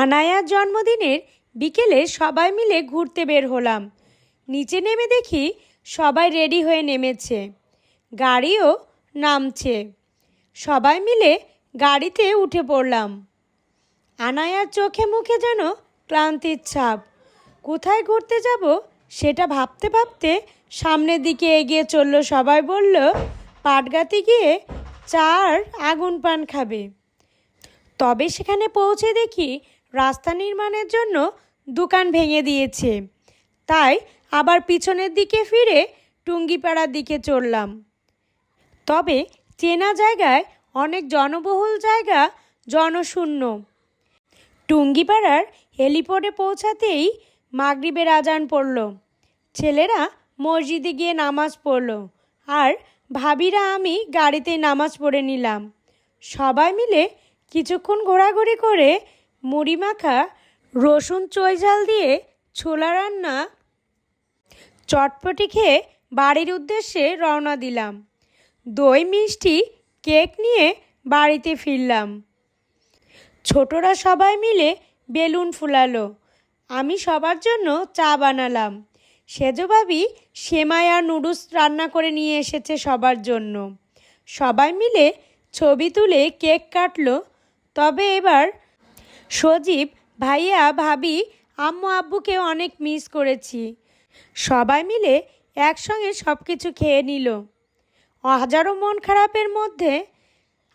আনায়ার জন্মদিনের বিকেলে সবাই মিলে ঘুরতে বের হলাম। নিচে নেমে দেখি সবাই রেডি হয়ে নেমেছে, গাড়িও নামছে। সবাই মিলে গাড়িতে উঠে পড়লাম। আনায়ার চোখে মুখে যেন ক্লান্তির ছাপ। কোথায় ঘুরতে যাব সেটা ভাবতে ভাবতে সামনের দিকে এগিয়ে চলল। সবাই বলল পাটগাতে গিয়ে চা আর আগুন পান খাবে। তবে সেখানে পৌঁছে দেখি রাস্তা নির্মাণের জন্য দোকান ভেঙে দিয়েছে। তাই আবার পিছনের দিকে ফিরে টুঙ্গিপাড়ার দিকে চললাম। তবে চেনা জায়গায় অনেক জনবহুল জায়গা জনশূন্য। টুঙ্গিপাড়ার হেলিপোর্টে পৌঁছাতেই মাগরিবের আজান পড়ল। ছেলেরা মসজিদে গিয়ে নামাজ পড়ল আর ভাবিরা আমি গাড়িতে নামাজ পড়ে নিলাম। সবাই মিলে কিছুক্ষণ ঘোরাঘুরি করে মুড়ি মাখা, রসুন চৈঝাল দিয়ে ছোলা রান্না, চটপটি খেয়ে বাড়ির উদ্দেশ্যে রওনা দিলাম। দই মিষ্টি কেক নিয়ে বাড়িতে ফিরলাম। ছোটরা সবাই মিলে বেলুন ফুলালো। আমি সবার জন্য চা বানালাম। সেজো ভাবি সেমাই আর নুডলস রান্না করে নিয়ে এসেছে সবার জন্য। সবাই মিলে ছবি তুলে কেক কাটলো। তবে এবার সজীব, ভাইয়া, ভাবি, আম্মু আব্বুকে অনেক মিস করেছি। সবাই মিলে একসঙ্গে সব কিছু খেয়ে নিল। হাজারো মন খারাপের মধ্যে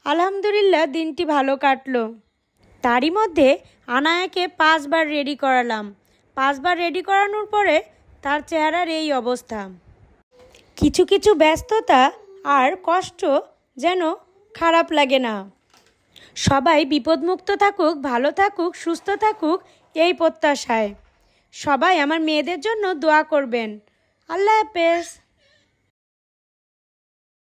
আলহামদুলিল্লাহ দিনটি ভালো কাটলো। তারই মধ্যে আনায়াকে 5 বার রেডি করালাম। 5 বার রেডি করানোর পরে তার চেহারার এই অবস্থা। কিছু কিছু ব্যস্ততা আর কষ্ট যেন খারাপ লাগে না। সবাই বিপদমুক্ত থাকুক, ভালো থাকুক, সুস্থ থাকুক, এই প্রত্যাশায়। সবাই আমার মেয়েদের জন্য দোয়া করবেন। আল্লাহ হাফেজ।